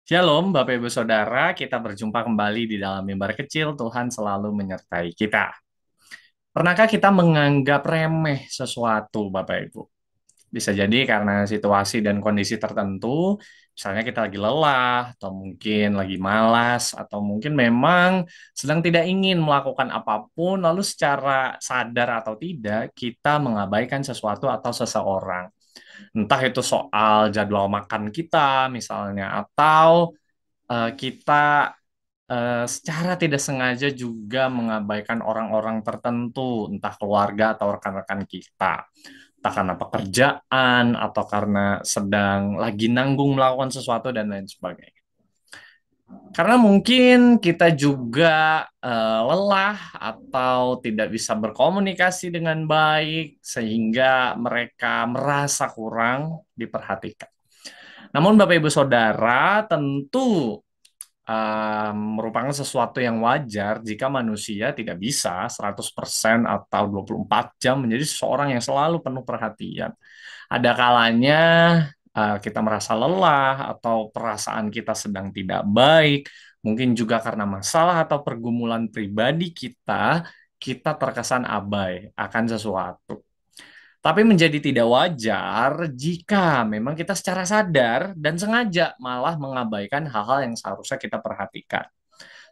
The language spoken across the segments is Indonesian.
Shalom, Bapak Ibu Saudara, kita berjumpa kembali di dalam mimbar kecil. Tuhan selalu menyertai kita. Pernahkah kita menganggap remeh sesuatu, Bapak Ibu? Bisa jadi karena situasi dan kondisi tertentu, misalnya kita lagi lelah, atau mungkin lagi malas, atau mungkin memang sedang tidak ingin melakukan apapun, lalu secara sadar atau tidak, kita mengabaikan sesuatu atau seseorang. Entah itu soal jadwal makan kita, misalnya, atau kita secara tidak sengaja juga mengabaikan orang-orang tertentu, entah keluarga atau rekan-rekan kita. Entah karena pekerjaan atau karena sedang lagi nanggung melakukan sesuatu dan lain sebagainya. Karena mungkin kita juga lelah atau tidak bisa berkomunikasi dengan baik sehingga mereka merasa kurang diperhatikan. Namun Bapak Ibu Saudara, tentu merupakan sesuatu yang wajar jika manusia tidak bisa 100% atau 24 jam menjadi seseorang yang selalu penuh perhatian. Ada kalanya kita merasa lelah atau perasaan kita sedang tidak baik, mungkin juga karena masalah atau pergumulan pribadi kita, kita terkesan abai akan sesuatu. Tapi menjadi tidak wajar jika memang kita secara sadar dan sengaja malah mengabaikan hal-hal yang seharusnya kita perhatikan.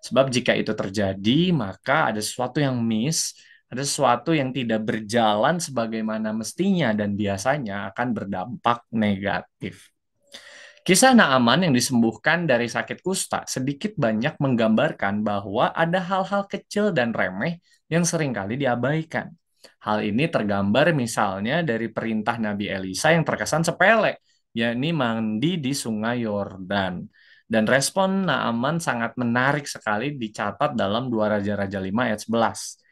Sebab jika itu terjadi, maka ada sesuatu yang miss, ada sesuatu yang tidak berjalan sebagaimana mestinya dan biasanya akan berdampak negatif. Kisah Naaman yang disembuhkan dari sakit kusta sedikit banyak menggambarkan bahwa ada hal-hal kecil dan remeh yang seringkali diabaikan. Hal ini tergambar misalnya dari perintah Nabi Elisa yang terkesan sepele, yakni mandi di Sungai Yordan. Dan respon Naaman sangat menarik sekali dicatat dalam 2 Raja-Raja 5 ayat 11.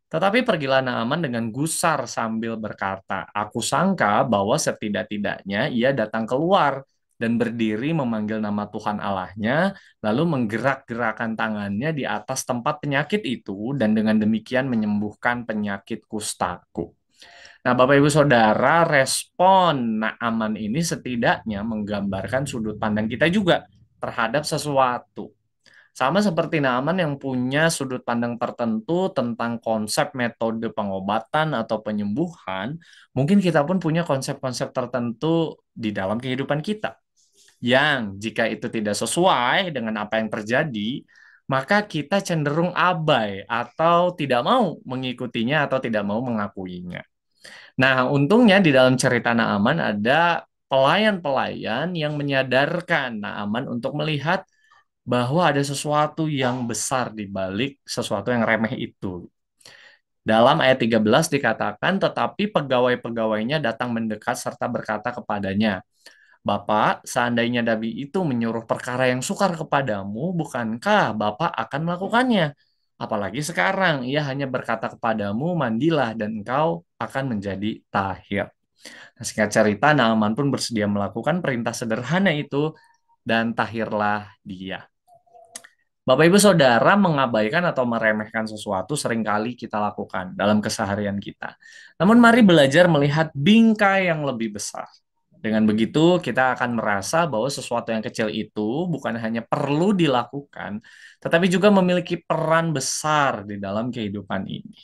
Tetapi pergilah Naaman dengan gusar sambil berkata, "Aku sangka bahwa setidak-tidaknya ia datang keluar dan berdiri memanggil nama Tuhan Allahnya, lalu menggerak-gerakkan tangannya di atas tempat penyakit itu, dan dengan demikian menyembuhkan penyakit kustaku." Nah, Bapak Ibu Saudara, respon Naaman ini setidaknya menggambarkan sudut pandang kita juga terhadap sesuatu. Sama seperti Naaman yang punya sudut pandang tertentu tentang konsep metode pengobatan atau penyembuhan, mungkin kita pun punya konsep-konsep tertentu di dalam kehidupan kita yang jika itu tidak sesuai dengan apa yang terjadi, maka kita cenderung abai atau tidak mau mengikutinya atau tidak mau mengakuinya. Nah, untungnya di dalam cerita Naaman ada pelayan-pelayan yang menyadarkan Naaman untuk melihat bahwa ada sesuatu yang besar di balik sesuatu yang remeh itu. Dalam ayat 13 dikatakan, tetapi pegawai-pegawainya datang mendekat serta berkata kepadanya, "Bapak, seandainya Nabi itu menyuruh perkara yang sukar kepadamu, bukankah Bapak akan melakukannya? Apalagi sekarang, ia hanya berkata kepadamu, mandilah dan engkau akan menjadi tahir." Nah, singkat cerita, Naaman pun bersedia melakukan perintah sederhana itu, dan tahirlah dia. Bapak Ibu Saudara, mengabaikan atau meremehkan sesuatu seringkali kita lakukan dalam keseharian kita. Namun mari belajar melihat bingkai yang lebih besar. Dengan begitu, kita akan merasa bahwa sesuatu yang kecil itu bukan hanya perlu dilakukan, tetapi juga memiliki peran besar di dalam kehidupan ini.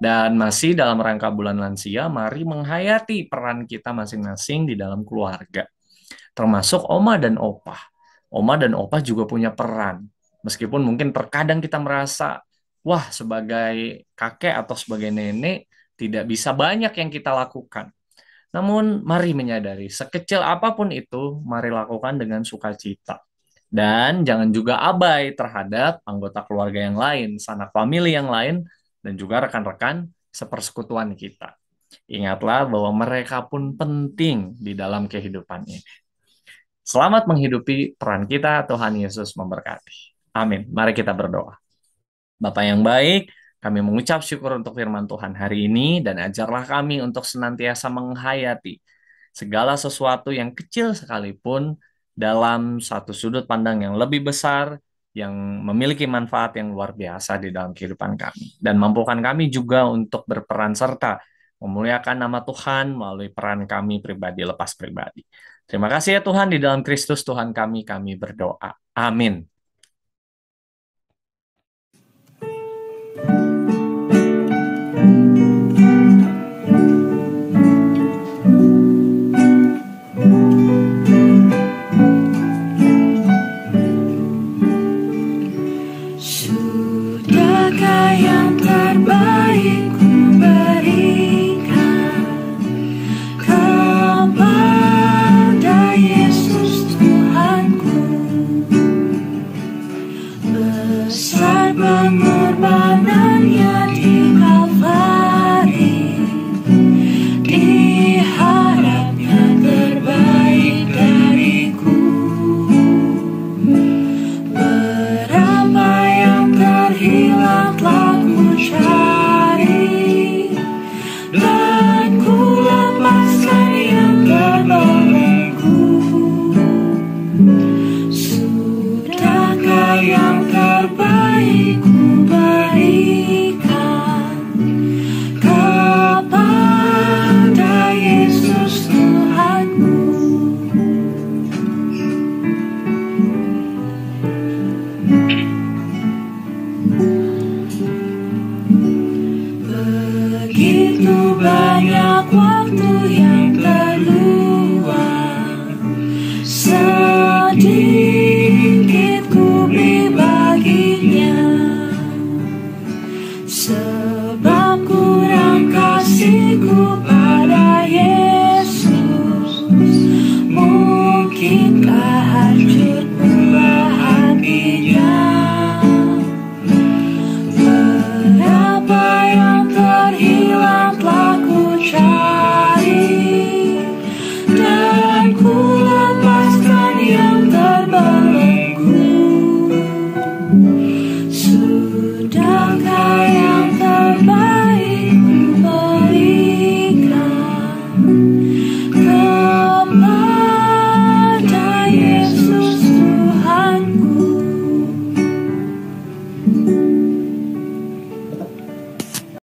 Dan masih dalam rangka bulan lansia, mari menghayati peran kita masing-masing di dalam keluarga, termasuk oma dan opah. Oma dan opah juga punya peran. Meskipun mungkin terkadang kita merasa, wah, sebagai kakek atau sebagai nenek tidak bisa banyak yang kita lakukan. Namun mari menyadari, sekecil apapun itu, mari lakukan dengan sukacita. Dan jangan juga abai terhadap anggota keluarga yang lain, sanak famili yang lain, dan juga rekan-rekan sepersekutuan kita. Ingatlah bahwa mereka pun penting di dalam kehidupan ini. Selamat menghidupi peran kita, Tuhan Yesus memberkati. Amin. Mari kita berdoa. Bapa yang baik, kami mengucap syukur untuk firman Tuhan hari ini dan ajarlah kami untuk senantiasa menghayati segala sesuatu yang kecil sekalipun dalam satu sudut pandang yang lebih besar yang memiliki manfaat yang luar biasa di dalam kehidupan kami. Dan mampukan kami juga untuk berperan serta memuliakan nama Tuhan melalui peran kami pribadi lepas pribadi. Terima kasih ya Tuhan, di dalam Kristus Tuhan kami berdoa. Amin.